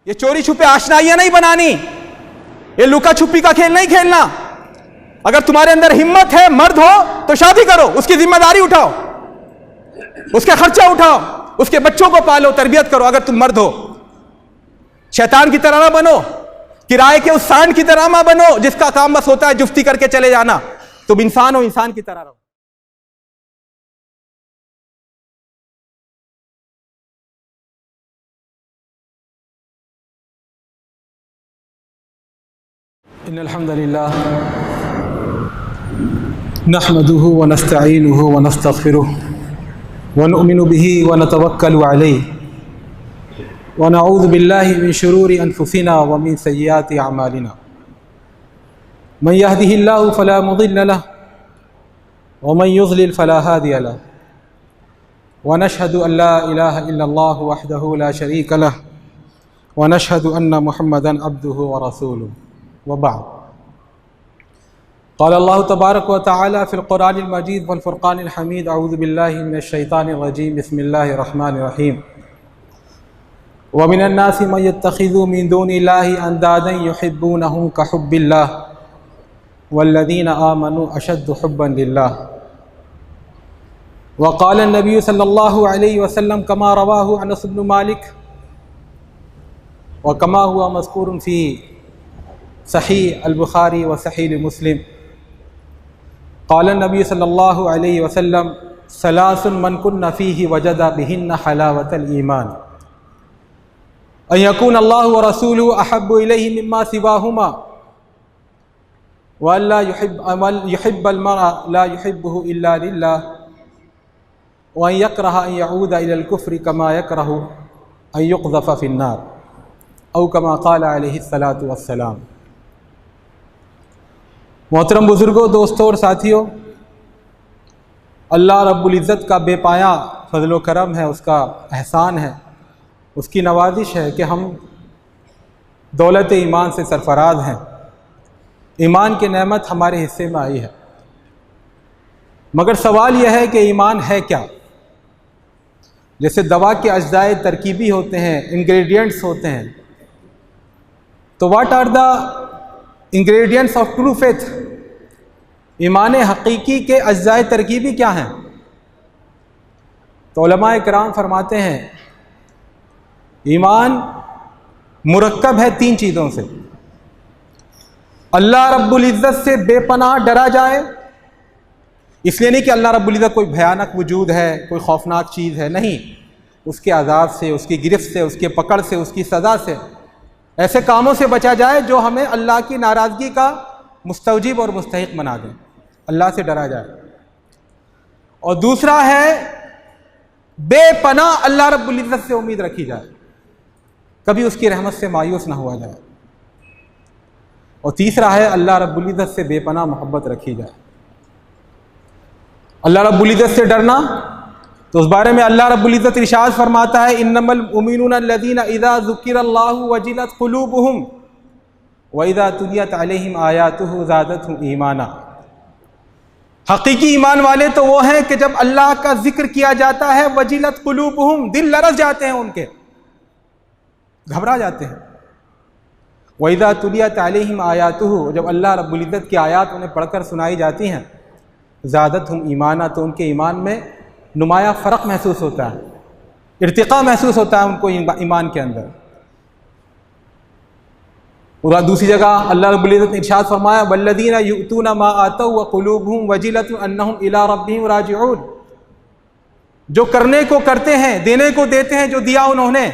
ये चोरी छुपे आशनाइयां नहीं बनानी, ये लुका छुपी का खेल नहीं खेलना। अगर तुम्हारे अंदर हिम्मत है, मर्द हो तो शादी करो, उसकी जिम्मेदारी उठाओ, उसका खर्चा उठाओ, उसके बच्चों को पालो, तरबियत करो। अगर तुम मर्द हो, शैतान की तरह ना बनो, किराए के उस सांड की तरह ना बनो जिसका काम बस होता है जुफ्ती करके चले जाना। तुम इंसान हो, इंसान की तरह रहो। इन्नल हम्दुलिल्लाह नहमदुहु व नस्तईनुहु व नस्तगफिरुहु व नु'मिनु बिही व नतवक्कलु अलैहि व नऊज़ु बिल्लाहि मिन शुरूरि अनफुसिना व मिन सय्यिआति अमालिना। मन यहदिहिल्लाहु फला मुदिल्ल लहु व मन युज़लिल फला हादिय लहु व नशहदु अन ला इलाहा इल्लल्लाहु वहदहु ला शरीक लहु व नशहदु अन्न मुहम्मदन अब्दुहु व रसूलुहु वबाद। क़ाल अल्लाहु तबारक व तआला फ़िल क़ुरआनिल मजीद वल फ़ुरक़ानिल हमीद। अऊज़ु बिल्लाहि मिनश शैतानिर रजीम। बिस्मिल्लाहिर रहमानिर रहीम। व मिनन नासि मन यत्तख़िज़ु मिन दूनिल्लाहि अंदादन युहिब्बूनहुम कहुब्बिल्लाह वल्लज़ीना आमनू अशद्दु हुब्बन लिल्लाह। व क़ाल नबी सल्लल्लाहु अलैहि वसल्लम कमा रवाहु अनस इब्न मालिक व कमा हुआ मज़कूरुन फ़ी सहीह अल-बुखारी व सहीह मुस्लिम। क़ाल नबी सल्लल्लाहु अलैहि वसल्लम सलासुन मन कुन्न फ़ीहि वजदा बिहिन्न हलावतल ईमान अन यकून अल्लाहु व रसूलुहु अहब्बु इलैहि मिम्मा सिवाहुमा व अल्ला युहिब्बल मरअ ला युहिब्बुहु इल्ला लिल्लाह व अन यकरह अन यऊद इलल कुफ्रि कमा यकरहु अन युक़ज़फ़ फ़िन्नार औ कमा क़ाल अलैहि सलातु वस्सलाम। मोहतरम बुज़ुर्गों, दोस्तों और साथियों, अल्लाह रब्बुल इज़्ज़त का बेपाया फ़ज़ल व करम है, उसका एहसान है, उसकी नवाजिश है कि हम दौलत ईमान से सरफराज हैं। ईमान की नेमत हमारे हिस्से में आई है। मगर सवाल यह है कि ईमान है क्या? जैसे दवा के अज्जाए तरकीबी होते हैं, इंग्रेडिएंट्स होते हैं, तो what are the ingredients of true faith? ईमान हकीकी के अज्जाए तरकीबी क्या हैं? तो उलमाए किराम फरमाते हैं ईमान मुरक्कब है तीन चीज़ों से। अल्लाह रब्बुल इज़्ज़त से बेपनाह डरा जाए, इसलिए नहीं कि अल्लाह रब्बुल इज़्ज़त कोई भयानक वजूद है, कोई खौफनाक चीज़ है, नहीं, उसके अज़ाब से, उसकी गिरफ्त से, उसके पकड़ से, उसकी सज़ा से, ऐसे कामों से बचा जाए जो हमें अल्लाह की नाराज़गी का मुस्तौजिब और मुस्तहिक बना दें, अल्लाह से डरा जाए। और दूसरा है बेपनाह अल्लाह रब्बुल इज़्ज़त से उम्मीद रखी जाए, कभी उसकी रहमत से मायूस ना हुआ जाए। और तीसरा है अल्लाह रब्बुल इज़्ज़त से बेपनाह मोहब्बत रखी जाए। अल्लाह रब्बुल इज़्ज़त से डरना, तो उस बारे में अल्लाह रब्बुल इज़्ज़त इरशाद फरमाता है इन्नमल मुमिनूना अल्लज़ीना इज़ा ज़ुकिरल्लाहु वजिलत क़ुलूबुहुम व इज़ा तुलियत अलैहिम आयातुहु ज़ादतहुम ईमाना। हकीकी ईमान वाले तो वो हैं कि जब अल्लाह का जिक्र किया जाता है वजिलत क़ुलूबुहुम, दिल लरज़ जाते हैं उनके, घबरा जाते हैं। व इज़ा तुलियत अलैहिम आयातुहु, जब अल्लाह रब्बुल इज़्ज़त की आयात उन्हें पढ़कर सुनाई जाती हैं, ज़ादतहुम ईमाना, तो उनके ईमान में नुमाया फ़र्क महसूस होता है, इर्तिक़ा महसूस होता है उनको ईमान के अंदर। और दूसरी जगह अल्लाह रब्बुल इज़्ज़त ने इरशाद फरमाया वल्लज़ीना युअतूना मा आतौ व क़ुलूबुहुम वजिलतुन अन्नहुम इला रब्बिहिम राजिऊन। जो करने को करते हैं, देने को देते हैं जो दिया उन्होंने,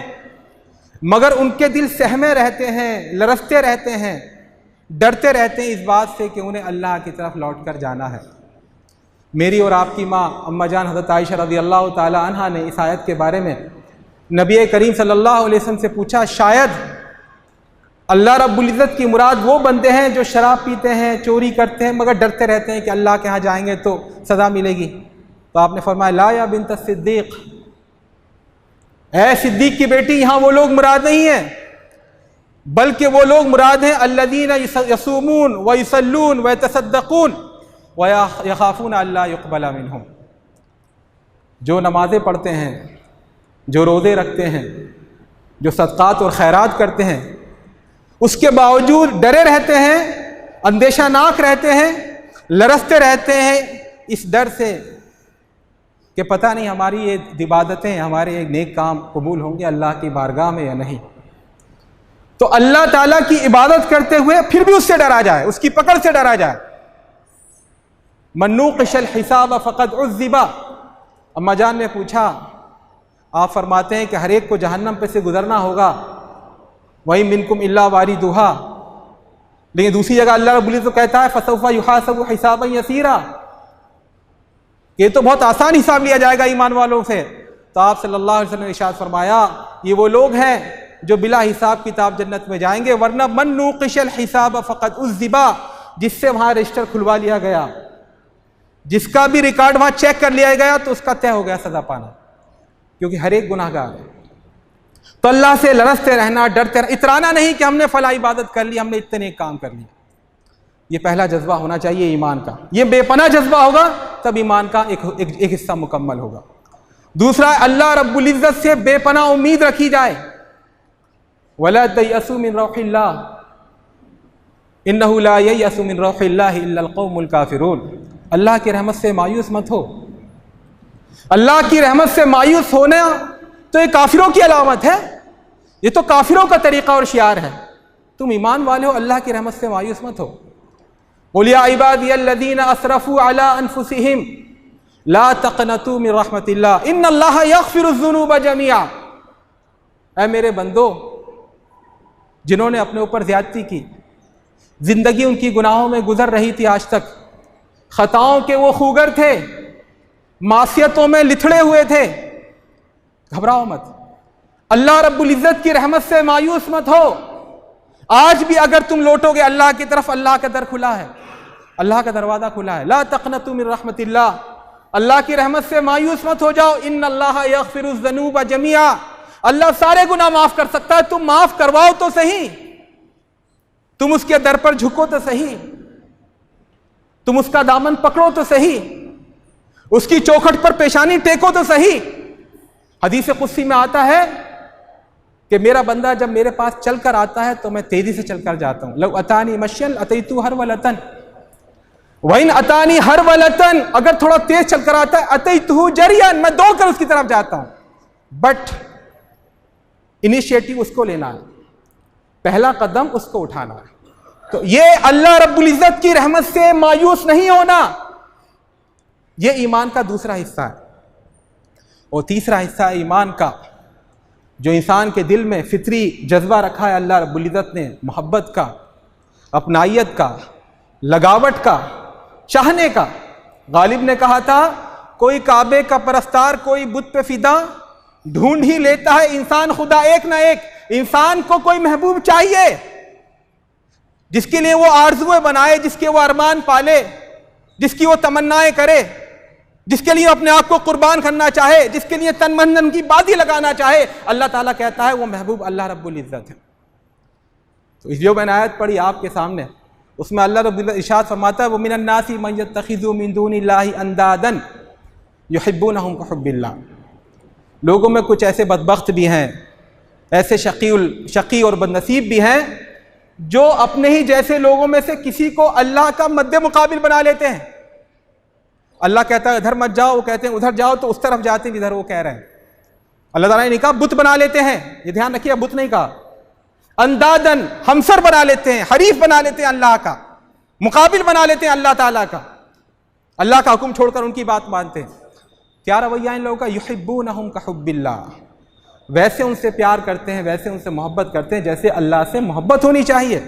मगर उनके दिल सहमे रहते हैं, लरसते रहते हैं, डरते रहते हैं इस बात से कि उन्हें अल्लाह की तरफ लौट कर जाना है। मेरी और आपकी माँ अम्मा जान हज़रत आयशा रज़ियल्लाहु ताला अन्हा ने इस आयत के बारे में नबी करीम सल्लल्लाहु अलैहि वसल्लम से पूछा, शायद अल्लाह रब्बुल इज़्ज़त की मुराद वो बंदे हैं जो शराब पीते हैं, चोरी करते हैं, मगर डरते रहते हैं कि अल्लाह के यहाँ जाएंगे तो सज़ा मिलेगी। तो आपने फरमाया ला या बिन्त सिद्दीक़, ऐ सिद्दीक़ की बेटी, यहाँ वो लोग मुराद नहीं हैं, बल्कि वो लोग मुराद हैं अल्लज़ीना यसूमून व युसल्लून व यतसद्दक़ून व यख़ाफ़ून अल्ला युक़बला मिनहुम। जो नमाज़ें पढ़ते हैं, जो रोज़े रखते हैं, जो सदक़ात और खैरात करते हैं, उसके बावजूद डरे रहते हैं, अंदेशानाक रहते हैं, लरसते रहते हैं इस डर से कि पता नहीं हमारी ये इबादतें, हमारे एक नेक काम कबूल होंगे अल्लाह की बारगाह में या नहीं। तो अल्लाह ताला की इबादत करते हुए फिर भी उससे डरा जाए, उसकी पकड़ से डरा जाए। मन्नूक़िशल हिसाब फ़क़द उज़्ज़िबा। अम्मा जान ने पूछा, आप फरमाते हैं कि हर एक को जहन्नम पे से गुजरना होगा, वही मिनकुम इल्ला वारिदुहा, लेकिन दूसरी जगह अल्लाह रब्बुल इज़्ज़त तो कहता है फ़सौफ़ा युहासबु हिसाबन यसीरा, ये तो बहुत आसान हिसाब लिया जाएगा ईमान वालों से। तो आप सल्लल्लाहु अलैहि वसल्लम ने इरशाद फरमाया, ये वो लोग हैं जो बिला हिसाब किताब जन्नत में जाएंगे, वरना मन्नूक़िशल हिसाब फ़क़द उज़्ज़िबा, जिससे वहाँ रजिस्टर खुलवा लिया गया, जिसका भी रिकॉर्ड वहाँ चेक कर लिया गया, तो उसका तय हो गया सज़ा पाना, क्योंकि हर एक गुनाहगार है। तो अल्लाह से लरसते रहना, डरते रहना, इतराना नहीं कि हमने फला इबादत कर ली, हमने इतने काम कर लिए। ये पहला जज्बा होना चाहिए ईमान का। ये बेपनाह जज्बा होगा तब ईमान का एक हिस्सा मुकम्मल होगा। दूसरा, अल्लाह रब्बुल इज़्ज़त से बेपनाह उम्मीद रखी जाए। वला तयअसू मिन रौहिल्लाह इन्नहु ला ययअसु मिन रौहिल्लाहि इल्लल कौमुल काफिरून। अल्लाह की रहमत से मायूस मत हो। अल्लाह की रहमत से मायूस होना तो ये काफिरों की अलामत है, ये तो काफिरों का तरीका और शियार है। तुम ईमान वाले हो, अल्लाह की रहमत से मायूस मत हो। क़ुल या इबादियल्लज़ीना असरफ़ू अला अनफुसिहिम ला तक़नतू मिन रहमतिल्लाह इन्नल्लाह यग़फ़िरुज़्ज़ुनूब जमीआ। ऐ मेरे बंदो, जिन्होंने अपने ऊपर ज़्यादती की, ज़िंदगी उनकी गुनाहों में गुजर रही थी, आज तक ख़ताओं के वो खूगर थे, मासियतों में लिथड़े हुए थे, घबराओ मत। अल्लाह रब्बुल इज़्ज़त की रहमत से मायूस मत हो। आज भी अगर तुम लौटोगे अल्लाह की तरफ, अल्लाह का दर खुला है, अल्लाह का दरवाज़ा खुला है। ला तक़नतू मिन रहमतिल्लाह, अल्लाह की रहमत से मायूस मत हो जाओ। इन्नल्लाह यग़फ़िरुज़्ज़ुनूब जमीआ, अल्लाह सारे गुनाह माफ़ कर सकता है, तुम माफ़ करवाओ तो सही, तुम उसके दर पर झुको तो सही, तुम उसका दामन पकड़ो तो सही, उसकी चौखट पर पेशानी टेको तो सही। हदीस कुद्सी में आता है कि मेरा बंदा जब मेरे पास चलकर आता है तो मैं तेजी से चलकर जाता हूं। लौ अतानी मश्यन अतैतु हरवलतन वइन अतानी हरवलतन, अगर थोड़ा तेज चलकर आता है अतैतु जरियन, मैं दौड़कर उसकी तरफ जाता हूं। बट इनिशिएटिव उसको लेना है, पहला कदम उसको उठाना है। तो ये अल्लाह रब्बुल इज़्ज़त की रहमत से मायूस नहीं होना, ये ईमान का दूसरा हिस्सा है। और तीसरा हिस्सा है ईमान का, जो इंसान के दिल में फितरी जज्बा रखा है अल्लाह रब्बुल इज़्ज़त ने, मोहब्बत का, अपनाइयत का, लगावट का, चाहने का। गालिब ने कहा था, कोई काबे का परस्तार, कोई बुत पे फिदा, ढूंढ ही लेता है इंसान खुदा एक ना एक। इंसान को कोई महबूब चाहिए जिसके लिए वो आरज़ुएं बनाए, जिसके वो अरमान पाले, जिसकी वो तमन्नाएं करे, जिसके लिए अपने आप को कुर्बान करना चाहे, जिसके लिए तन मन धन की बाजी लगाना चाहे। अल्लाह ताला कहता है वो महबूब अल्लाह रब्बुल इज़्ज़त है। तो इस जो मैंने आयत पढ़ी आपके सामने, उसमें अल्लाह रब्बुल इज़्ज़त इरशाद फरमाता है वो मिनन नासी मन यत्तखिज़ु मिन दूनिल्लाहि अंदादन युहिब्बूनहुम कहुब्बिल्लाह। लोगों में कुछ ऐसे बदबख्त भी हैं, ऐसे शकी और बदनसीब भी हैं जो अपने ही जैसे लोगों में से किसी को अल्लाह का मद्दे मुकाबिल बना लेते हैं। अल्लाह कहता है इधर मत जाओ, वो कहते हैं उधर जाओ, तो उस तरफ जाते हैं जिधर वो कह रहे हैं। अल्लाह ताला ने कहा बुत बना लेते हैं, ये ध्यान रखिए, बुत नहीं कहा, अंदादन, हमसर बना लेते हैं, हरीफ बना लेते हैं, अल्लाह का मुकाबिल बना लेते हैं अल्लाह ताला का। अल्लाह का हुक्म छोड़कर उनकी बात मानते हैं। क्या रवैया इन लोगों का? युहिब्बूनहुम कहुब्बिल्लाह, वैसे उनसे प्यार करते हैं, वैसे उनसे मोहब्बत करते हैं जैसे अल्लाह से मोहब्बत होनी चाहिए।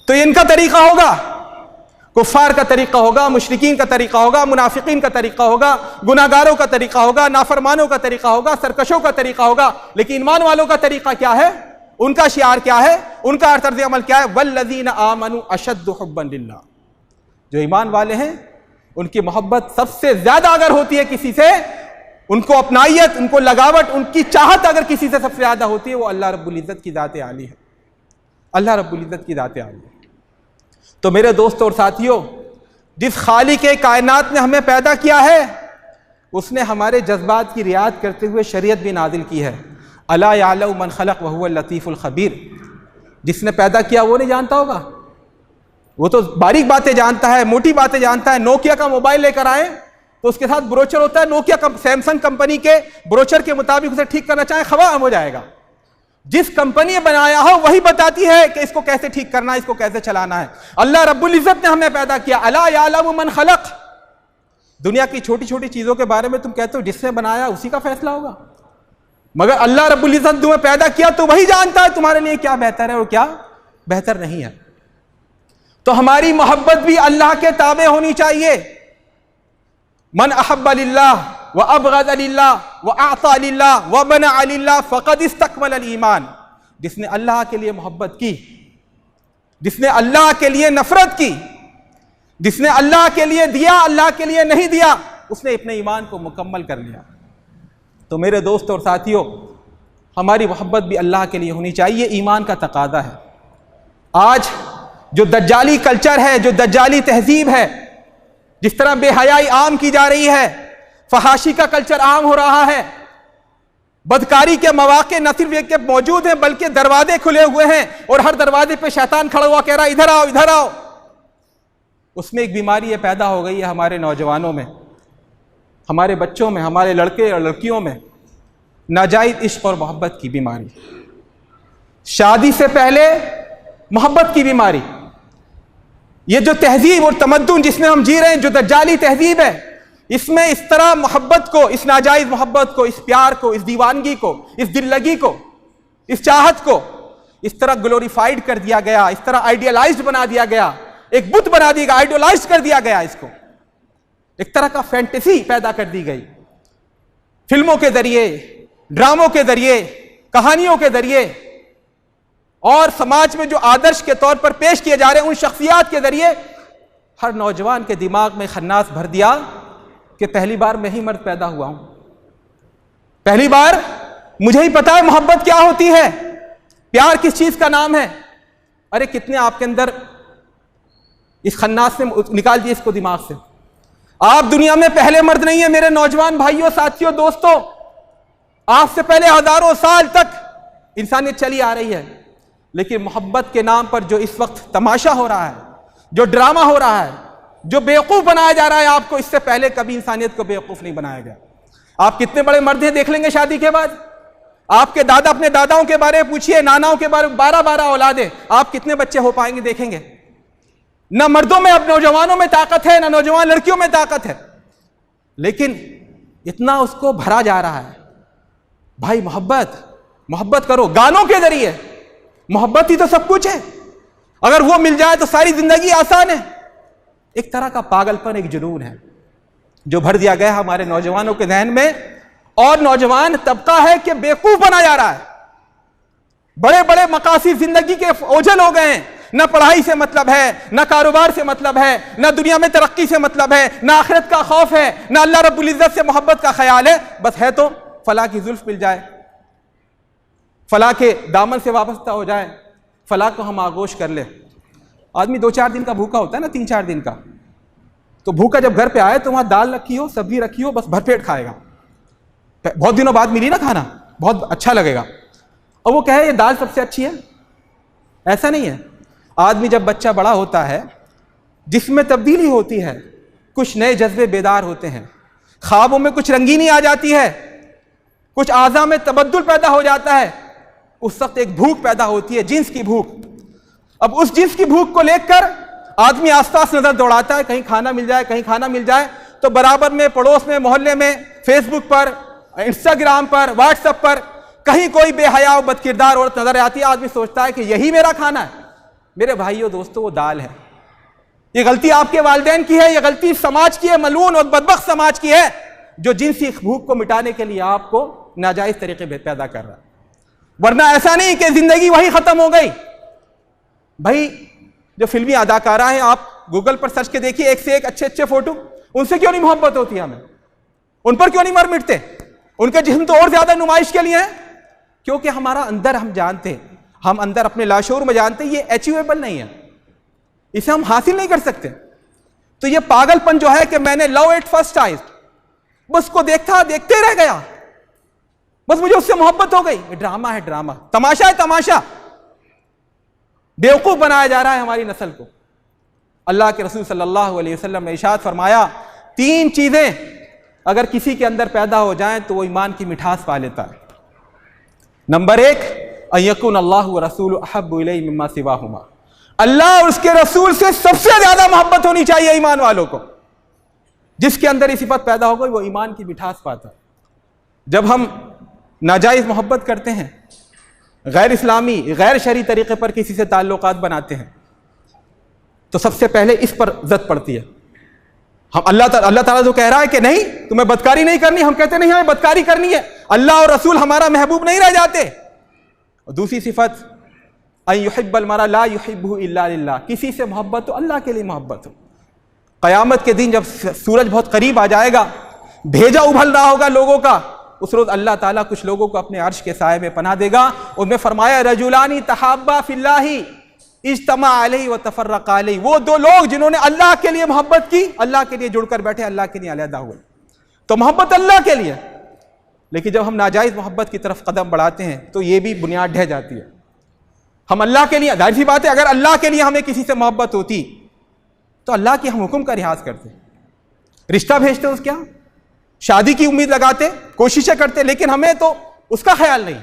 तो ये इनका तरीका होगा, कुफ्फार का तरीका होगा, मुशरिकीन का तरीका होगा, मुनाफिकीन का तरीका होगा, गुनाहगारों का तरीका होगा, नाफरमानों का तरीका होगा, सरकशों का तरीका होगा। लेकिन ईमान वालों का तरीका क्या है? उनका शियार क्या है? उनका तर्ज अमल क्या है? वल्लज़ीना आमनू अशद्दु हुब्बन लिल्लाह। जो ईमान वाले हैं उनकी मोहब्बत सबसे ज्यादा अगर होती है किसी से, उनको अपनाइयत, उनको लगावट, उनकी चाहत अगर किसी से सबसे ज्यादा होती है, वो अल्लाह रब्बुल इज़्ज़त की ज़ात आली है। अल्लाह रब्बुल इज़्ज़त की ज़ात आली है। तो मेरे दोस्तों और साथियों, जिस खालिक कायनात ने हमें पैदा किया है, उसने हमारे जज्बात की रियायत करते हुए शरीयत भी नाजिल की है। अला यालमु मन खलक़ व हुवल लतीफ़ुल खबीर। जिसने पैदा किया वो नहीं जानता होगा? वो तो बारीक बातें जानता है, मोटी बातें जानता है। नोकिया का मोबाइल लेकर आए तो उसके साथ ब्रोचर होता है, नोकिया का सैमसंग कंपनी के ब्रोचर के मुताबिक उसे ठीक करना चाहे खवाम हो जाएगा। जिस कंपनी ने बनाया हो वही बताती है कि इसको कैसे ठीक करना है, इसको कैसे चलाना है। अल्लाह रब्बुल इज्जत ने हमें पैदा किया, अला यालमु मन खलक़। दुनिया की छोटी छोटी चीजों के बारे में तुम कहते हो जिसने बनाया उसी का फैसला होगा, मगर अल्लाह रब्बुल इज्जत तुम्हें पैदा किया तो वही जानता है तुम्हारे लिए क्या बेहतर है और क्या बेहतर नहीं है। तो हमारी मोहब्बत भी अल्लाह के ताबे होनी चाहिए। मन अहब्ब लिल्लाह व अबग़ज़ लिल्लाह व अअता लिल्लाह व मनअ लिल्लाह फ़क़द इस्तकमल अल ईमान। जिसने अल्लाह के लिए मोहब्बत की, जिसने अल्लाह के लिए नफरत की, जिसने अल्लाह के लिए दिया अल्लाह के लिए नहीं दिया, उसने अपने ईमान को मुकम्मल कर लिया। तो मेरे दोस्त और साथियों, हमारी मोहब्बत भी अल्लाह के लिए होनी चाहिए, ईमान का तकादा है। आज जो दज्जाली कल्चर है, जो दज्जाली तहजीब है, जिस तरह बेहयाई आम की जा रही है, फहाशी का कल्चर आम हो रहा है, बदकारी के मौके न सिर्फ एक के मौजूद हैं बल्कि दरवाजे खुले हुए हैं और हर दरवाजे पे शैतान खड़ा हुआ कह रहा है इधर आओ इधर आओ। उसमें एक बीमारी ये पैदा हो गई है हमारे नौजवानों में, हमारे बच्चों में, हमारे लड़के और लड़कियों में, नाजायज इश्क और मोहब्बत की बीमारी, शादी से पहले मोहब्बत की बीमारी। ये जो तहजीब और तमद्दुन जिसमें हम जी रहे हैं, जो दज्जाली तहजीब है, इसमें इस तरह मोहब्बत को, इस नाजायज मोहब्बत को, इस प्यार को, इस दीवानगी को, इस दिल लगी को, इस चाहत को इस तरह ग्लोरीफाइड कर दिया गया, इस तरह आइडियलाइज्ड बना दिया गया, एक बुत बना दिया गया, आइडियलाइज कर दिया गया, इसको एक तरह का फैंटेसी पैदा कर दी गई। फिल्मों के जरिए, ड्रामों के जरिए, कहानियों के जरिए और समाज में जो आदर्श के तौर पर पेश किए जा रहे हैं उन शख्सियात के जरिए हर नौजवान के दिमाग में खन्नास भर दिया कि पहली बार मैं ही मर्द पैदा हुआ हूं, पहली बार मुझे ही पता है मोहब्बत क्या होती है, प्यार किस चीज का नाम है। अरे कितने आपके अंदर इस खन्नास से निकाल दिए इसको दिमाग से। आप दुनिया में पहले मर्द नहीं है मेरे नौजवान भाइयों, साथियों, दोस्तों। आपसे पहले हजारों साल तक इंसानियत चली आ रही है, लेकिन मोहब्बत के नाम पर जो इस वक्त तमाशा हो रहा है, जो ड्रामा हो रहा है, जो बेवकूफ बनाया जा रहा है आपको, इससे पहले कभी इंसानियत को बेवकूफ नहीं बनाया गया। आप कितने बड़े मर्द हैं देख लेंगे शादी के बाद। आपके दादा अपने दादाओं के बारे में पूछिए, नानाओं के बारे में, 12-12 औलादे, आप कितने बच्चे हो पाएंगे देखेंगे। ना मर्दों में अब नौजवानों में ताकत है, ना नौजवान लड़कियों में ताकत है, लेकिन इतना उसको भरा जा रहा है। भाई मोहब्बत करो गानों के जरिए, मोहब्बत ही तो सब कुछ है, अगर वो मिल जाए तो सारी जिंदगी आसान है। एक तरह का पागलपन, एक जुनून है जो भर दिया गया हमारे नौजवानों के जहन में, और नौजवान तबका है कि बेवकूफ बना जा रहा है। बड़े बड़े मकासद जिंदगी के ओझल हो गए हैं, ना पढ़ाई से मतलब है, ना कारोबार से मतलब है, ना दुनिया में तरक्की से मतलब है, ना आखिरत का खौफ है, ना अल्लाह रब्बुल इज्जत से मोहब्बत का ख्याल है। बस है तो फला की जुल्फ मिल जाए, फला के दामन से वाबस्ता हो जाए, फला को हम आगोश कर ले। आदमी 2-4 दिन का भूखा होता है ना, 3-4 दिन का, तो भूखा जब घर पे आए तो वहां दाल रखी हो, सब्जी रखी हो, बस भरपेट खाएगा। बहुत दिनों बाद मिली ना खाना, बहुत अच्छा लगेगा, और वो कहे ये दाल सबसे अच्छी है। ऐसा नहीं है। आदमी जब बच्चा बड़ा होता है, जिसमें तब्दीली होती है, कुछ नए जज्बे बेदार होते हैं, ख्वाबों में कुछ रंगीनी आ जाती है, कुछ आज़ा में तबद्दुल पैदा हो जाता है, उस वक्त एक भूख पैदा होती है, जिन्स की भूख। अब उस जिन्स की भूख को लेकर आदमी आसपास नजर दौड़ाता है, कहीं खाना मिल जाए, कहीं खाना मिल जाए, तो बराबर में, पड़ोस में, मोहल्ले में, फेसबुक पर, इंस्टाग्राम पर, व्हाट्सएप पर कहीं कोई बेहया और बदकिरदार औरत नजर आती है। आदमी सोचता है कि यही मेरा खाना है। मेरे भाइयों दोस्तों, वो दाल है। ये गलती आपके वालिदैन की है, ये गलती समाज की है, मलून और बदबख्त समाज की है, जो जिनसी भूख को मिटाने के लिए आपको नाजायज तरीके पैदा कर रहा है। वरना ऐसा नहीं कि जिंदगी वही खत्म हो गई। भाई जो फिल्मी अदाकारा हैं, आप गूगल पर सर्च के देखिए, एक से एक अच्छे अच्छे फोटो, उनसे क्यों नहीं मोहब्बत होती हमें? उन पर क्यों नहीं मर मिटते? उनके जिस्म तो और ज्यादा नुमाइश के लिए है, क्योंकि हमारा अंदर, हम जानते हैं, हम अंदर अपने लाशूर में जानते हैं ये अचीवेबल नहीं है, इसे हम हासिल नहीं कर सकते। तो ये पागलपन जो है कि मैंने लव एट फर्स्ट साइट, बस को देखते रह गया, बस मुझे उससे मोहब्बत हो गई। ये ड्रामा है, ड्रामा, तमाशा है, तमाशा। बेवकूफ बनाया जा रहा है हमारी नस्ल को। अल्लाह के रसूल सल्लल्लाहु अलैहि वसल्लम ने इरशाद फरमाया, 3 चीजें अगर किसी के अंदर पैदा हो जाएं तो वो ईमान की मिठास पा लेता है। नंबर 1, अयकुन अल्लाह व रसूल अहब्बु इलैहि मिम्मा सिवाहुमा, अल्लाह और उसके रसूल से सबसे ज्यादा मोहब्बत होनी चाहिए ईमान वालों को। जिसके अंदर ये सिफत पैदा हो गई वो ईमान की मिठास पाता है। जब हम नाजायज मोहब्बत करते हैं, गैर इस्लामी गैर शरई तरीके पर किसी से ताल्लुकात बनाते हैं, तो सबसे पहले इस पर जद पड़ती है। हम अल्लाह ताला जो कह रहा है कि नहीं तुम्हें बदकारी नहीं करनी, हम कहते नहीं हमें बदकारी करनी है, अल्लाह और रसूल हमारा महबूब नहीं रह जाते। और दूसरी सिफत, अन युहिब्बल मरा ला युहिब्बुहु इल्ला लिल्लाह, किसी से मोहब्बत तो अल्लाह के लिए मोहब्बत हो। क़यामत के दिन जब सूरज बहुत करीब आ जाएगा, भेजा उभल रहा होगा लोगों का, उस रोज अल्लाह ताला कुछ लोगों को अपने अर्श के साए में पनाह देगा। उनमें फरमाया, रजुलानी तहाब्बा फिल्लाही इज्तमा अलैहि व तफर्रका अलैहि, वो 2 लोग जिन्होंने अल्लाह के लिए मोहब्बत की, अल्लाह के लिए जुड़कर बैठे, अल्लाह के लिए अलहदा हुए। तो मोहब्बत अल्लाह के लिए। लेकिन जब हम नाजायज मोहब्बत की तरफ कदम बढ़ाते हैं तो ये भी बुनियाद ढह जाती है। हम अल्लाह के लिए, जाहिर सी बात है, अगर अल्लाह के लिए हमें किसी से मोहब्बत होती तो अल्लाह के हम हुक्म का रियाज करते, रिश्ता भेजते उसके यहाँ, शादी की उम्मीद लगाते, कोशिशें करते, लेकिन हमें तो उसका ख्याल नहीं,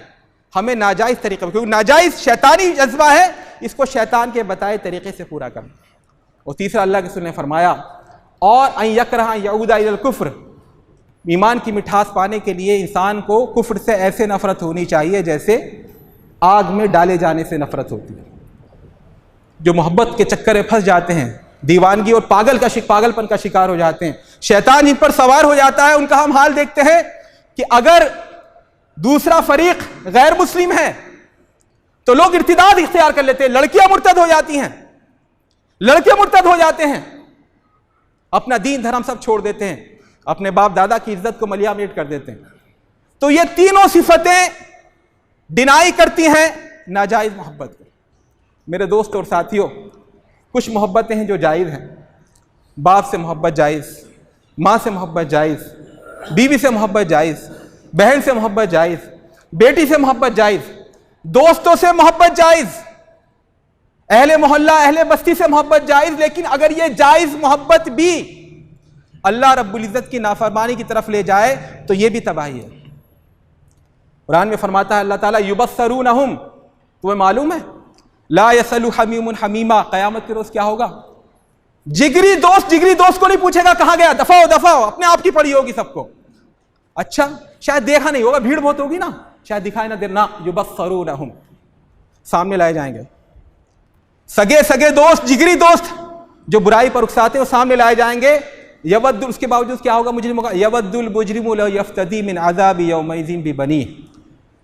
हमें नाजायज तरीके, क्योंकि नाजायज शैतानी जज्बा है, इसको शैतान के बताए तरीके से पूरा करना। और तीसरा, अल्लाह के रसूल ने फरमाया, और अन यकरहा यऊदा इलल कुफ्र, ईमान की मिठास पाने के लिए इंसान को कुफ्र से ऐसे नफरत होनी चाहिए जैसे आग में डाले जाने से नफरत होती है। जो मोहब्बत के चक्कर में फंस जाते हैं, दीवानगी और पागलपन का शिकार हो जाते हैं, शैतान इन पर सवार हो जाता है, उनका हम हाल देखते हैं कि अगर दूसरा फरीक गैर मुस्लिम है तो लोग इर्तिदाद इख्तियार कर लेते हैं, लड़कियां मुर्तद हो जाती हैं, लड़के मुर्तद हो जाते हैं, अपना दीन धर्म सब छोड़ देते हैं, अपने बाप दादा की इज्जत को मलियामेट कर देते हैं। तो ये तीनों सिफतें डिनाई करती हैं नाजायज मोहब्बत को। मेरे दोस्त और साथियों, कुछ मोहब्बतें हैं जो जायज़ हैं। बाप से मोहब्बत जायज़, माँ से मोहब्बत जायज़, बीवी से मोहब्बत जायज़, बहन से मोहब्बत जायज़, बेटी से मोहब्बत जायज़, दोस्तों से मोहब्बत जायज़, अहले मोहल्ला अहले बस्ती से मोहब्बत जायज़। लेकिन अगर ये जायज़ मोहब्बत भी अल्लाह रब्बुल इज़्ज़त की नाफरमानी की तरफ ले जाए तो ये भी तबाही है। कुरान में फरमाता है अल्लाह ताला, युबस्सरूनहुम, तुम्हें मालूम है, ला यसलु हमीमुन हमीमा, क़यामत के रोज़ क्या होगा? जिगरी दोस्त को नहीं पूछेगा कहाँ गया, दफाओ दफाओ, अपने आप की पड़ी होगी सबको। अच्छा, शायद देखा नहीं होगा, भीड़ बहुत होगी ना, शायद दिखाई ना दे, ना, युबस्सरूनहुम, सामने लाए जाएंगे। सगे दोस्त, जिगरी दोस्त जो बुराई पर उकसाते हैं वो सामने लाए जाएंगे। यवद्दुल, उसके बावजूद क्या होगा? मुजरिम होगा, यवद्दुल मुजरिमु लौ यफ्तदी मिन अज़ाबि यौमइज़िन बिबनीह,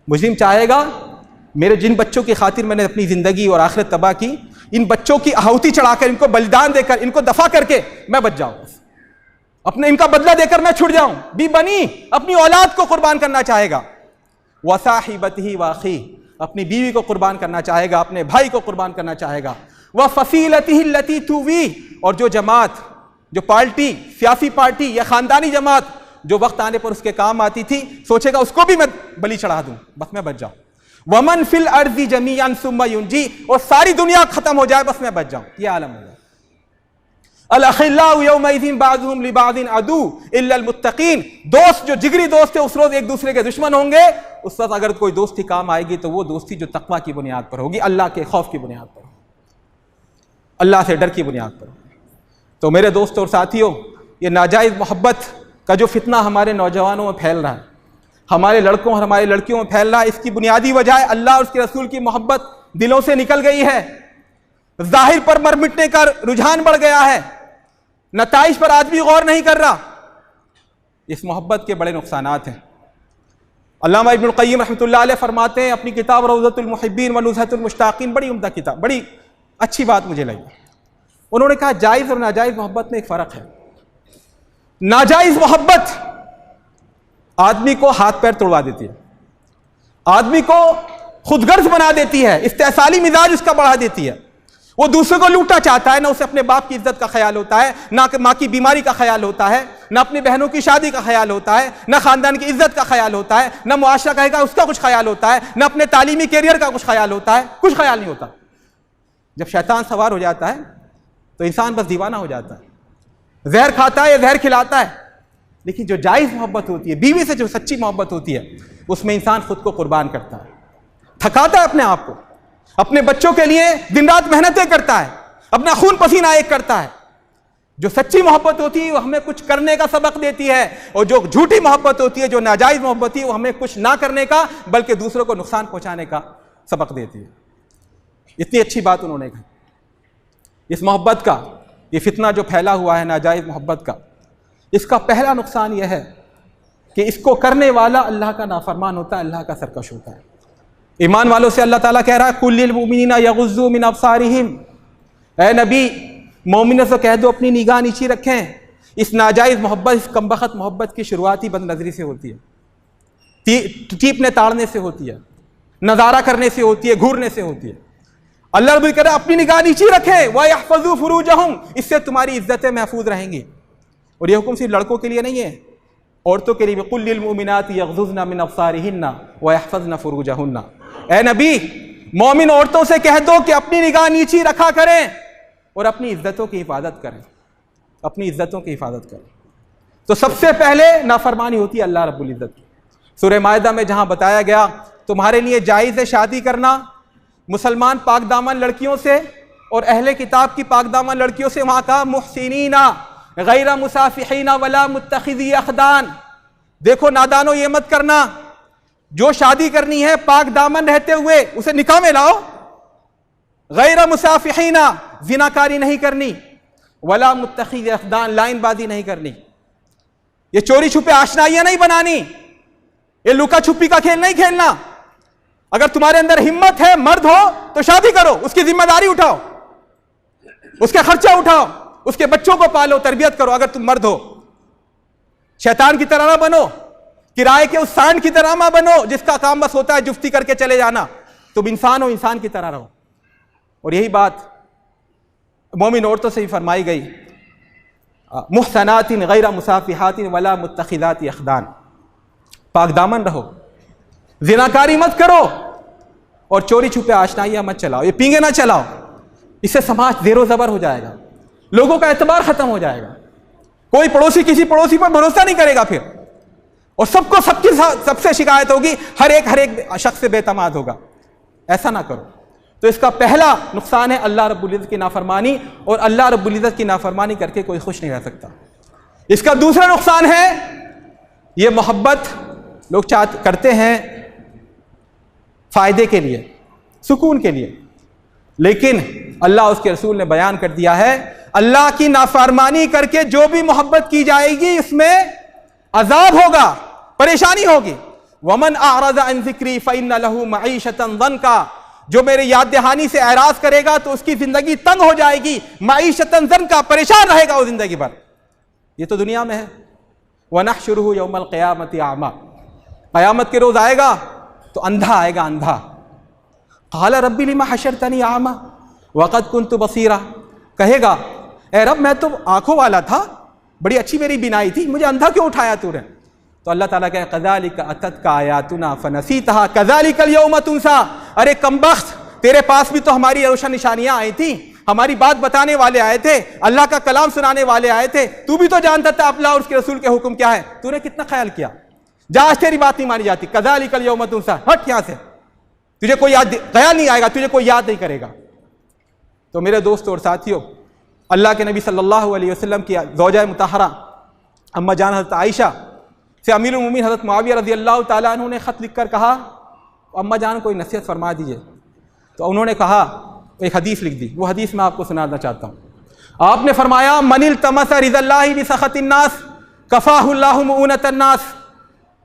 मुजरिम चाहेगा मेरे जिन बच्चों की खातिर मैंने अपनी ज़िंदगी और आखिरत तबाह की, इन बच्चों की आहुति चढ़ाकर, इनको बलिदान देकर, इनको दफा करके मैं बच जाऊं, अपने इनका बदला देकर मैं छुट जाऊं। बी बनी, अपनी औलाद को कुर्बान करना चाहेगा। वसाहिबतिही वाखी, अपनी बीवी को कुर्बान करना चाहेगा, अपने भाई को कुर्बान करना चाहेगा। वह फसीलतिही लती तुवी, और जो जमात, जो पार्टी, सियासी पार्टी या खानदानी जमात जो वक्त आने पर उसके काम आती थी, सोचेगा उसको भी मैं बलि चढ़ा दूं, बस मैं बच जाऊं। वमन फिल अर्ज़ि जमीअन सुम्मा युनजी, और सारी दुनिया खत्म हो जाए बस मैं बच जाऊं, ये आलम होगा। अल अखिल्लाउ यौमइज़िन बाज़ुहुम लिबाज़िन अदू इल्लल मुत्तक़ीन, दोस्त जो जिगरी दोस्त है उस रोज एक दूसरे के दुश्मन होंगे। उस वक्त अगर कोई दोस्ती काम आएगी तो वो दोस्ती जो तकवा की बुनियाद पर होगी, अल्लाह के खौफ की बुनियाद पर, अल्लाह से डर की बुनियाद पर। तो मेरे दोस्तों और साथियों, ये नाजायज़ मोहब्बत का जो फितना हमारे नौजवानों में फैल रहा है, हमारे लड़कों और हमारी लड़कियों में फैल रहा है, इसकी बुनियादी वजह है अल्लाह और उसके रसूल की मोहब्बत दिलों से निकल गई है। जाहिर पर मर मिटने का रुझान बढ़ गया है, नताइज पर आदमी गौर नहीं कर रहा। इस मोहब्बत के बड़े नुकसानात हैं। अल्लामा इब्नुल क़य्यिम रहमतुल्लाह अलैह फरमाते हैं अपनी किताब रौज़तुल मुहिब्बीन व नुज़हतुल मुश्ताक़ीन, बड़ी उम्दा किताब, बड़ी अच्छी बात मुझे लगी। उन्होंने कहा जायज़ और नाजायज़ मोहब्बत में एक फ़र्क है। नाजायज़ मोहब्बत आदमी को हाथ पैर तोड़वा देती है, आदमी को खुदगर्ज बना देती है, इस्तेहसाली मिजाज उसका बढ़ा देती है। वो दूसरे को लूटना चाहता है, ना उसे अपने बाप की इज्जत का ख्याल होता है, ना माँ की बीमारी का ख्याल होता है, ना अपनी बहनों की शादी का ख्याल होता है, ना खानदान की इज्जत का ख्याल होता है, ना मुआशरा कहेगा उसका कुछ ख्याल होता है, ना अपने तालीमी कैरियर का कुछ ख्याल होता है, कुछ ख्याल नहीं होता। जब शैतान सवार हो जाता है तो इंसान बस दीवाना हो जाता है, जहर खाता है या जहर खिलाता है। लेकिन जो जायज़ मोहब्बत होती है, बीवी से जो सच्ची मोहब्बत होती है, उसमें इंसान खुद को कुर्बान करता है, थकाता है अपने आप को, अपने बच्चों के लिए दिन रात मेहनतें करता है, अपना खून पसीना एक करता है। जो सच्ची मोहब्बत होती है वो हमें कुछ करने का सबक देती है, और जो झूठी मोहब्बत होती है, जो नाजायज़ मोहब्बत है, वो हमें कुछ ना करने का बल्कि दूसरों को नुकसान पहुंचाने का सबक देती है। इतनी अच्छी बात उन्होंने कही। इस मोहब्बत का ये फितना जो फैला हुआ है नाजायज़ मोहब्बत का, इसका पहला नुकसान यह है कि इसको करने वाला अल्लाह का नाफरमान होता है, अल्लाह का सरकश होता है। ईमान वालों से अल्लाह ताला कह रहा है कुल्लिल मुमिनीना यगुज़्ज़ू मिन अब्सारिहिम, ए नबी मोमिनों से कह दो अपनी निगाह नीची रखें। इस नाजायज़ मोहब्बत, इस कमबख्त मोहब्बत की शुरुआत ही बद नज़री से होती है, टीपने ताड़ने से होती है, नज़ारा करने से होती है, घूरने से होती है। अल्लाह रब्बुल कह रहा है अपनी निगाह नीची रखें, व यहफ़ज़ू फ़ुरूजहुम, इससे तुम्हारी इज्जतें महफूज रहेंगी। और यह हुक्म सिर्फ लड़कों के लिए नहीं है, औरतों के लिए भी। कुल लिल मुमिनाति यग़ज़ुज़्ना मिन अब्सारिहिन्ना व यहफ़ज़्ना फ़ुरूजहुन्ना, ए नबी मोमिन औरतों से कह दो कि अपनी निगाह नीची रखा करें और अपनी इज्जतों की हिफाजत करें, अपनी इज्जतों की हिफाजत करें। तो सबसे पहले नाफरमानी होती है अल्लाह रब्बुल इज़्ज़त की। सूरह माइदा में जहां बताया गया तुम्हारे लिए जायज़ है शादी करना मुसलमान पाक दामन लड़कियों से और अहले किताब की पाक दामन लड़कियों से, वहां कहा मुहसिनीना गैर मुसाफिहीना वला मुत्तखिज़ी अख़दान। देखो नादानो ये मत करना, जो शादी करनी है पाक दामन रहते हुए उसे निकाह में लाओ। गैर मुसाफिहीना, जिनाकारी नहीं करनी, वला मुत्तखिज़ी अख़दान, लाइनबाजी नहीं करनी। ये चोरी छुपे आशनाइयां नहीं बनानी, ये लुका छुपी का खेल नहीं खेलना। अगर तुम्हारे अंदर हिम्मत है, मर्द हो तो शादी करो, उसकी जिम्मेदारी उठाओ, उसके खर्चा उठाओ, उसके बच्चों को पालो, तरबियत करो। अगर तुम मर्द हो, शैतान की तरह ना बनो, किराए के उस सांड की तरह ना बनो जिसका काम बस होता है जुफ्ती करके चले जाना। तुम इंसान हो, इंसान की तरह रहो। और यही बात मोमिन औरतों से भी फरमाई गई, मुहसनातिन गैर मुसाफिहातिन वला मुत्तखिज़ाति अख़दान, पाक दामन रहो, जिनाकारी मत करो और चोरी छुपे आशनाइयां मत चलाओ, ये पींगे ना चलाओ। इससे समाज ज़ेरो ज़बर हो जाएगा, लोगों का एतबार खत्म हो जाएगा, कोई पड़ोसी किसी पड़ोसी पर भरोसा नहीं करेगा फिर, और सबको सबसे शिकायत होगी, हर एक शख्स से बेतमाद होगा। ऐसा ना करो। तो इसका पहला नुकसान है अल्लाह रब्बुल इज़्ज़त की नाफरमानी, और अल्लाह रब्बुल इज़्ज़त की नाफरमानी करके कोई खुश नहीं रह सकता। इसका दूसरा नुकसान है ये मोहब्बत लोग करते हैं फ़ायदे के लिए, सुकून के लिए, लेकिन अल्लाह उसके रसूल ने बयान कर दिया है अल्लाह की नाफरमानी करके जो भी मोहब्बत की जाएगी उसमें अजाब होगा, परेशानी होगी। वमन अअरज़ अन ज़िक्री फ़इन्न लहू मईशतन ज़न्का, जो मेरे याद दहानी से एराज़ करेगा तो उसकी जिंदगी तंग हो जाएगी, मईशतन ज़न्का, परेशान रहेगा वो जिंदगी भर। ये तो दुनिया में है। वनहशुरुहु यौमल क़ियामति आमा, क़यामत के रोज आएगा तो अंधा आएगा, अंधा। क़ाल रब्बी लिमा हशरतनी आमा वक़द कुन्तु बसीरा, कहेगा ए रब मैं तो आंखों वाला था, बड़ी अच्छी मेरी बिनाई थी, मुझे अंधा क्यों उठाया तूने? तो अल्लाह ताला कहे कज़ालिका अततका आयातुना फनसीतहा कज़ालिकल यौम तुनसा, अरे कमबख्त तेरे पास भी तो हमारी रोशन निशानियां आई थी, हमारी बात बताने वाले आए थे, अल्लाह का कलाम सुनाने वाले आए थे, तू भी तो जानता था अल्लाह और उसके रसूल के हुक्म क्या है, तूने कितना ख्याल किया? जा आज तेरी बात नहीं मानी जाती। कज़ालिकल यौम तुनसा, हट यहाँ से, तुझे कोई याद ख्याल नहीं आएगा, तुझे कोई याद नहीं करेगा। तो मेरे दोस्तों और साथियों, अल्लाह के नबी सल्लल्लाहु अलैहि वसल्लम की ज़ौजा मुतहरा अम्मा जान हज़रत आयशा से अमीरुल मोमिनीन हज़रत मुआविया रज़ियल्लाहु ताला अन्हु ने ख़त लिख कर कहा अम्मा जान कोई नसीहत फरमा दीजिए। तो उन्होंने कहा, एक हदीस लिख दी, वो हदीस मैं आपको सुनाना चाहता हूँ। आपने फरमाया मनिल तमसा रिज़ल्लाहि बिसख़तिन्नास कफ़ाहुल्लाहु मुऊनतन्नास,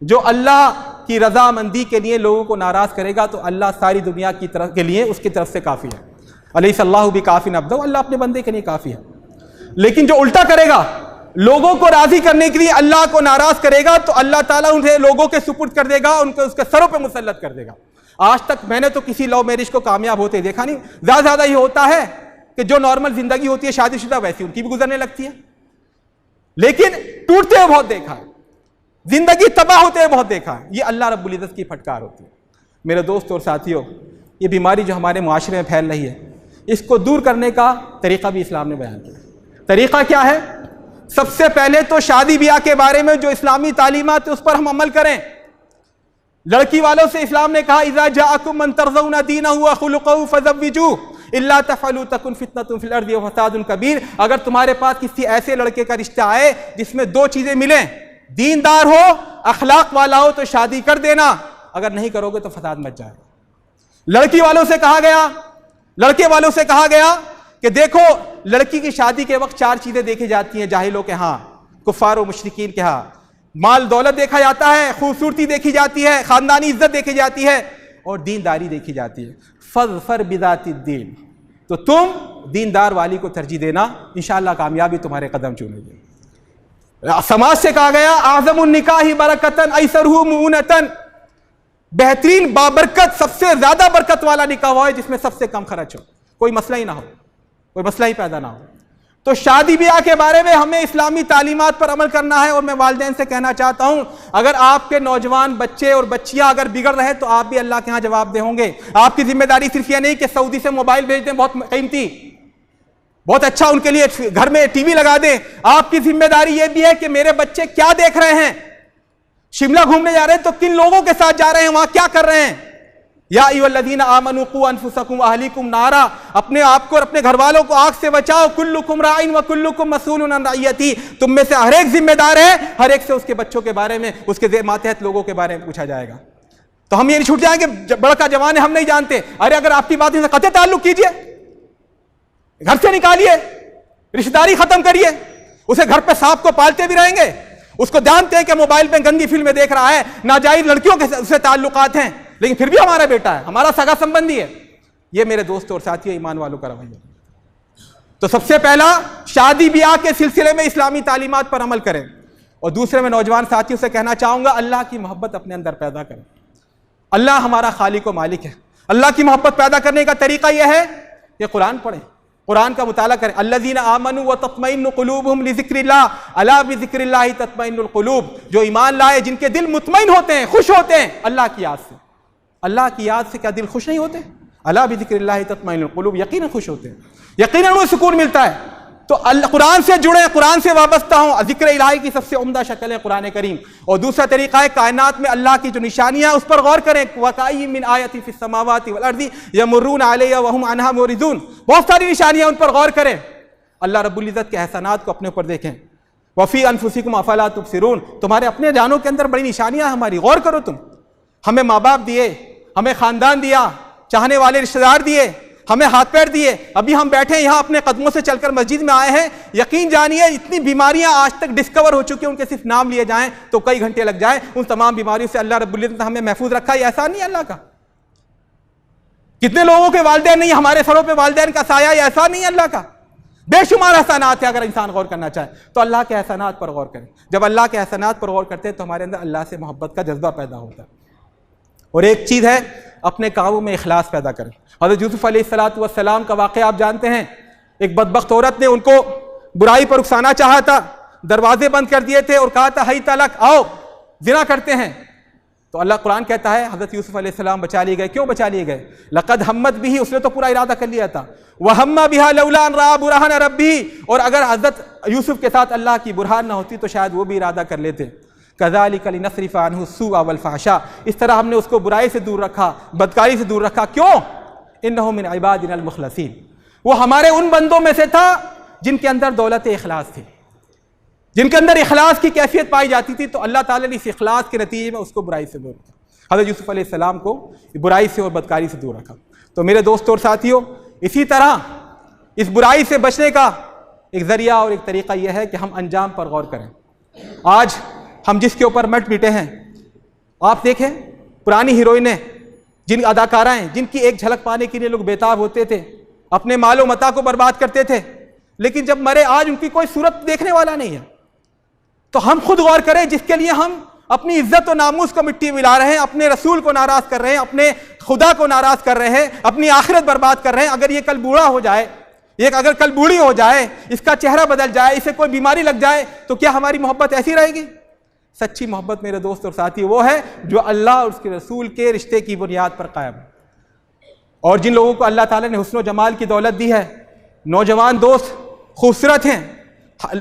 जो अल्लाह की रज़ामंदी के लिए लोगों को नाराज़ करेगा तो अल्लाह सारी दुनिया की तरफ के लिए उसकी तरफ से काफ़ी है। अलैहिस्सल्लाहु बिकाफ़िन अब्दहु, अल्लाह अपने बंदे के लिए काफ़ी है। लेकिन जो उल्टा करेगा, लोगों को राज़ी करने के लिए अल्लाह को नाराज़ करेगा, तो अल्लाह ताला उन्हें लोगों के सुपुर्द कर देगा, उनको उसके सरों पे मुसल्लत कर देगा। आज तक मैंने तो किसी लव मैरिज को कामयाब होते देखा नहीं, ज़्यादा ये होता है कि जो नॉर्मल जिंदगी होती है शादीशुदा वैसी उनकी भी गुजरने लगती है, लेकिन टूटते हुए बहुत देखा है, जिंदगी तबाह होते हुए बहुत देखा है। ये अल्लाह रब्बुल इज्जत की फटकार होती है। मेरे दोस्त और साथियों, ये बीमारी जो हमारे माशरे में फैल रही है, इसको दूर करने का तरीका भी इस्लाम ने बयान किया। तरीका क्या है? सबसे पहले तो शादी ब्याह के बारे में जो इस्लामी तालीमात है उस पर हम अमल करें। लड़की वालों से इस्लाम ने कहा, इज़ा जाअकुम मन तर्ज़ौना दीनहु व खुलुक़हु फज़व्विजूहु इल्ला तफ़अलू तकुन फ़ितनतुन फ़िल अर्ज़ि व फ़सादुन कबीर। अगर तुम्हारे पास किसी ऐसे लड़के का रिश्ता आए जिसमें दो चीजें मिलें, दीनदार हो, अखलाक वाला हो, तो शादी कर देना, अगर नहीं करोगे तो फसाद मच जाएगा। लड़की वालों से कहा गया, लड़के वालों से कहा गया कि देखो, लड़की की शादी के वक्त चार चीजें देखी जाती हैं जाहिलों के यहाँ, कुफ़ार और मुशरिकीन के यहाँ। माल दौलत देखा जाता है, खूबसूरती देखी जाती है, खानदानी इज्जत देखी जाती है, और दीनदारी देखी जाती है। फ़ज़फ़र बिज़ातिद दीन, तो तुम दीनदार वाली को तरजीह देना, इंशाअल्लाह कामयाबी तुम्हारे कदम चूमेगी। समाज से कहा गया, आज़मुन निकाही बरकतन ऐसरहु मुऊनतन, बेहतरीन बाबरकत सबसे ज्यादा बरकत वाला निकाह हुआ है जिसमें सबसे कम खर्च हो, कोई मसला ही ना हो, कोई मसला ही पैदा ना हो। तो शादी ब्याह के बारे में हमें इस्लामी तालीमात पर अमल करना है। और मैं वालिदैन से कहना चाहता हूं, अगर आपके नौजवान बच्चे और बच्चियां अगर बिगड़ रहे तो आप भी अल्लाह के यहां जवाबदेह होंगे। आपकी जिम्मेदारी सिर्फ यह नहीं कि सऊदी से मोबाइल भेज दें, बहुत कीमती, बहुत अच्छा उनके लिए घर में टीवी लगा दें। आपकी जिम्मेदारी यह भी है कि मेरे बच्चे क्या देख रहे हैं, शिमला घूमने जा रहे हैं तो किन लोगों के साथ जा रहे हैं, वहां क्या कर रहे हैं। या अय्युहल्लज़ीना आमनू क़ू अनफुसकुम व अहलीकुम नारा, अपने आप को और अपने घर वालों को आग से बचाओ। कुल्लुकुम राइन व कुल्लुकुम मसऊलुन अन रइयती, तुम में से हर एक जिम्मेदार है, हर एक से उसके बच्चों के बारे में, उसके मातहत लोगों के बारे में पूछा जाएगा। तो हम ये नहीं छूट जाएंगे, बड़का जवान है हम नहीं जानते। अरे अगर आपकी बात से कतई ताल्लुक कीजिए, घर से निकालिए, रिश्तेदारी खत्म करिए। उसे घर पे सांप को पालते भी रहेंगे, उसको जानते हैं कि मोबाइल पे गंदी फिल्में देख रहा है, नाजायज लड़कियों के उससे ताल्लुकात हैं, लेकिन फिर भी हमारा बेटा है, हमारा सगा संबंधी है। ये मेरे दोस्तों और साथियों ईमान वालों का रवैया। तो सबसे पहला, शादी ब्याह के सिलसिले में इस्लामी तालीमात पर अमल करें। और दूसरे में नौजवान साथियों से कहना चाहूंगा, अल्लाह की मोहब्बत अपने अंदर पैदा करें। अल्लाह हमारा खालिक व मालिक है। अल्लाह की मोहब्बत पैदा करने का तरीका यह है कि कुरान पढ़ें, कुरान का मुताला करें। अल्लज़ीना आमनू व तत्मइन्नु क़ुलूबुहुम लिज़िक्रिल्लाह अला बिज़िक्रिल्लाहि तत्मइन्नुल क़ुलूब, जो ईमान लाए, जिनके दिल मुतमईन होते हैं, खुश होते हैं अल्लाह की याद से। अल्लाह की याद से क्या दिल खुश नहीं होते? अला बिज़िक्रिल्लाहि तत्मइन्नुल क़ुलूब, यकीनन खुश होते हैं, यकीनन उन्हें सुकून मिलता है। तो कुरान से जुड़े, कुरान से वाबस्ता हों। ज़िक्र इलाही की सबसे उम्दा शक्ल है कुरान करीम। और दूसरा तरीका है, कायनात में अल्लाह की जो निशानियां उस पर गौर करें। वकाई मिन आयति फिस समावाति वल अर्दी यमुर्रून अलैहा व हुम अन्हा मुरिदून, बहुत सारी निशानियां, उन पर गौर करें। अल्लाह रब्बुल इज्जत के एहसानात को अपने ऊपर देखें। वफ़ी अनफुसिकुम अफला तुबसिरून, तुम्हारे अपने जानों के अंदर बड़ी निशानियां हैं हमारी, गौर करो तुम। हमें माँ बाप दिए, हमें खानदान दिया, चाहने वाले रिश्तेदार दिए, हमें हाथ पैर दिए, अभी हम बैठे यहाँ अपने कदमों से चलकर मस्जिद में आए हैं। यकीन जानिए इतनी बीमारियां आज तक डिस्कवर हो चुकी हैं, उनके सिर्फ नाम लिए जाएं तो कई घंटे लग जाएं। उन तमाम बीमारियों से अल्लाह रब्बुल इज्जत ने हमें महफूज रखा है, ये एहसान नहीं है अल्लाह का। कितने लोगों के वालिदैन नहीं, हमारे सरों पे वालिदैन का साया, ये एहसान नहीं है अल्लाह का। बेशुमार एहसानात है। अगर इंसान गौर करना चाहे तो अल्लाह के एहसानात पर गौर करें। जब अल्लाह के एहसानात पर गौर करते हैं तो हमारे अंदर अल्लाह से मोहब्बत का जज्बा पैदा होता है। और एक चीज़ है, अपने कामों में इखलास पैदा करें। हज़रत यूसुफ अलैहिस्सलातु वस्सलाम का वाक़या आप जानते हैं। एक बदबख्त औरत ने उनको बुराई पर उकसाना चाहा था, दरवाजे बंद कर दिए थे और कहा था, हई तलक, आओ जिना करते हैं। तो अल्लाह कुरान कहता है हज़रत यूसुफ अलैहिस्सलाम बचा लिए गए। क्यों बचा लिए गए? लक़द हम्मत बिही, उसने तो पूरा इरादा कर लिया था। वहम्मा बिहा लौला अन रअा बुरहान रब्बिही, और अगर हज़रत यूसुफ के साथ अल्लाह की बुरहान ना होती तो शायद वो भी इरादा कर लेते। कज़ालिक लिनस्रिफ़ अन्हु सुअ वल फ़हशा, इस तरह हमने उसको बुराई से दूर रखा, बदकारी से दूर रखा। क्यों? इन्नहु मिन इबादिनल मुख़लसीन, वो हमारे उन बंदों में से था जिनके अंदर दौलत इखलास थी, जिनके अंदर इखलास की कैफियत पाई जाती थी। तो अल्लाह ताला ने इस इखलास के नतीजे में उसको बुराई से दूर रखा, हज़रत यूसुफ अलैहिस्सलाम को बुराई से और बदकारी से दूर रखा। तो मेरे दोस्तों और साथियों, इसी तरह इस बुराई से बचने का एक ज़रिया और एक तरीका यह है कि हम अंजाम पर गौर करें। आज हम जिसके ऊपर मट मिटे हैं, आप देखें पुरानी हीरोइनें, जिन अदाकाराएं, जिनकी एक झलक पाने के लिए लोग बेताब होते थे, अपने मालो मता को बर्बाद करते थे, लेकिन जब मरे आज उनकी कोई सूरत देखने वाला नहीं है। तो हम खुद गौर करें, जिसके लिए हम अपनी इज्जत और नामूस को मिट्टी मिला रहे हैं, अपने रसूल को नाराज कर रहे हैं, अपने खुदा को नाराज कर रहे हैं, अपनी आखिरत बर्बाद कर रहे हैं। अगर ये कल बूढ़ा हो जाए एक अगर कल बूढ़ी हो जाए, इसका चेहरा बदल जाए, इसे कोई बीमारी लग जाए, तो क्या हमारी मोहब्बत ऐसी रहेगी? सच्ची मोहब्बत मेरे दोस्त और साथी वो है जो अल्लाह और उसके रसूल के रिश्ते की बुनियाद पर कायम है। और जिन लोगों को अल्लाह ताला ने हुस्न और जमाल की दौलत दी है, नौजवान दोस्त खूबसूरत हैं,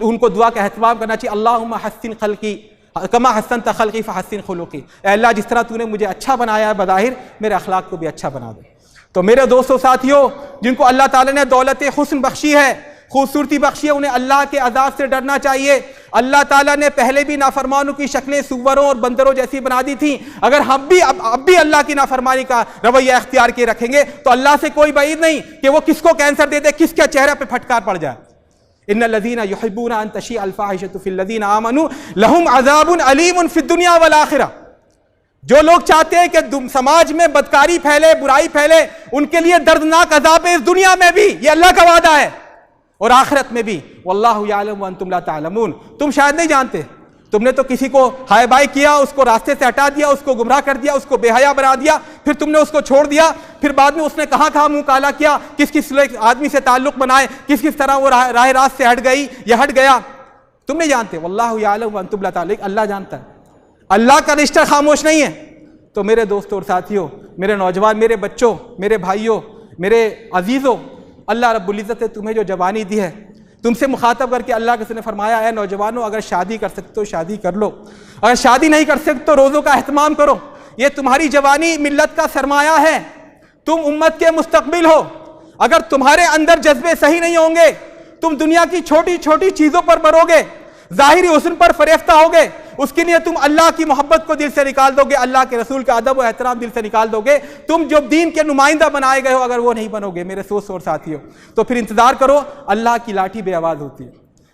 उनको दुआ का एहतमाम करना चाहिए। अल्लाहुम्मा हस्सिन खल्की कमा हस्सनत खल्की फहस्सिन खुलुकी। अल्लाह जिस तरह तूने मुझे अच्छा बनाया है बज़ाहिर, मेरे अखलाक को भी अच्छा बना दे। तो मेरे दोस्तों साथियों, जिनको अल्लाह ताला ने दौलत हुस्न बख्शी है, खूबसूरती बख्शी है, उन्हें अल्लाह के अज़ाब से डरना चाहिए। अल्लाह ताला ने पहले भी नाफरमानों की शक्लें सुअरों और बंदरों जैसी बना दी थी। अगर हम भी अब भी अल्लाह की नाफरमानी का रवैया इख्तियार किए रखेंगे तो अल्लाह से कोई बईद नहीं कि वो किसको कैंसर दे दे, किसके चेहरे पर फटकार पड़ जाए। इन्नल्लज़ीना युहिब्बूना अन तशीअल फ़ाहिशतु फ़िल्लज़ीना आमनू लहुम अज़ाबुन अलीमुन फ़िद्दुनिया वल आखिरा। जो लोग चाहते हैं कि समाज में बदकारी फैले, बुराई फैले, उनके लिए दर्दनाक अज़ाब है इस दुनिया में भी, ये अल्लाह का वादा है, और आखिरत में भी। वल्लाहु यालमु व अंतुम ला तालमून। तुम शायद नहीं जानते, तुमने तो किसी को हाय बाय किया, उसको रास्ते से हटा दिया, उसको गुमराह कर दिया, उसको बेहया बना दिया, फिर तुमने उसको छोड़ दिया, फिर बाद में उसने कहाँ मुंह काला किया, किस किस आदमी से ताल्लुक बनाए, किस किस तरह वो राह रास्त से हट गई या हट गया, तुम नहीं जानते। वल्लाहु यालमु व अंतुम ला तालमून। अल्लाह जानता है, अल्लाह का रिश्ता खामोश नहीं है। तो मेरे दोस्तों और साथियों, मेरे नौजवान, मेरे बच्चों, मेरे भाइयों, मेरे अजीज़ों, अल्लाह रब्बुल इज़्ज़त ने तुम्हें जो जवानी दी है, तुमसे मुखातब करके अल्लाह के ने फरमाया है, नौजवानों अगर शादी कर सकते हो शादी कर लो, अगर शादी नहीं कर सकते तो रोज़ों का एहतमाम करो। ये तुम्हारी जवानी मिल्लत का सरमाया है, तुम उम्मत के मुस्तकबिल हो। अगर तुम्हारे अंदर जज्बे सही नहीं होंगे, तुम दुनिया की छोटी छोटी चीज़ों पर मरोगे, ज़ाहिरी हुस्न पर फरेफ्ता होगे, उसके लिए तुम अल्लाह की मोहब्बत को दिल से निकाल दोगे, अल्लाह के रसूल का अदब और एहतराम दिल से निकाल दोगे। तुम जो दीन के नुमाइंदा बनाए गए हो, अगर वो नहीं बनोगे मेरे दोस्त और साथियों, तो फिर इंतजार करो। अल्लाह की लाठी बेआवाज़ होती है,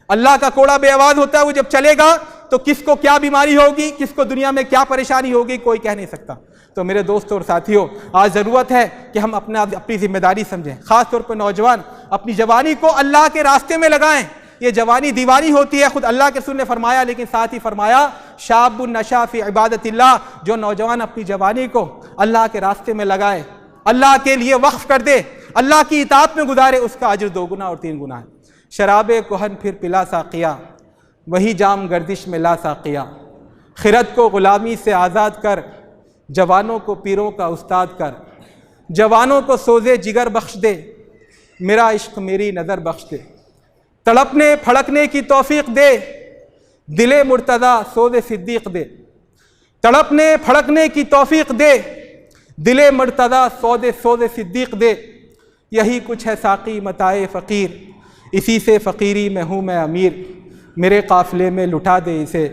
अल्लाह का कोड़ा बेआवाज़ होता है। वो जब चलेगा तो किसको क्या बीमारी होगी, किसको दुनिया में क्या परेशानी होगी, कोई कह नहीं सकता। तो मेरे दोस्तों और साथियों, आज ज़रूरत है कि हम अपनी जिम्मेदारी समझें, ख़ासतौर पर नौजवान अपनी जवानी को अल्लाह के रास्ते में लगाएं। ये जवानी दीवानी होती है, खुद अल्लाह के रसूल ने फरमाया, लेकिन साथ ही फरमाया शाबुन नशा फी इबादतिल्लाह, जो नौजवान अपनी जवानी को अल्लाह के रास्ते में लगाए, अल्लाह के लिए वक्फ कर दे, अल्लाह की इताअत में गुजारे, उसका अज्र 2 गुना और 3 गुना है। शराबे कोहन फिर पिला साक़िया, वही जाम गर्दिश में ला साक़िया। खिरत को ग़ुलामी से आज़ाद कर, जवानों को पीरों का उस्ताद कर। जवानों को सोज़े जिगर बख्श दे, मेरा इश्क मेरी नज़र बख्श दे। तड़पने फड़कने की तौफीक दे, दिले मुर्तज़ा सोज़े सिद्दीक़ दे। तड़पने फड़कने की तौफीक दे, दिले मुर्तज़ा सोज़े सिद्दीक़ दे। यही कुछ है साक़ी मताए फ़कीर, इसी से फ़कीरी में हूँ मैं अमीर। मेरे काफ़िले में लुटा दे इसे,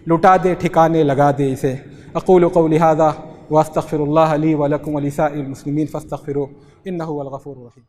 लुटा दे ठिकाने लगा दे इसे। अक़ूलु क़ौली हाज़ा व अस्तग़फ़िरुल्लाह ली व लकुम व लिसाइरिल मुस्लिमीन फ़स्तग़फ़िरूह इन्नहु हुवल गफ़ूरुर रहीम।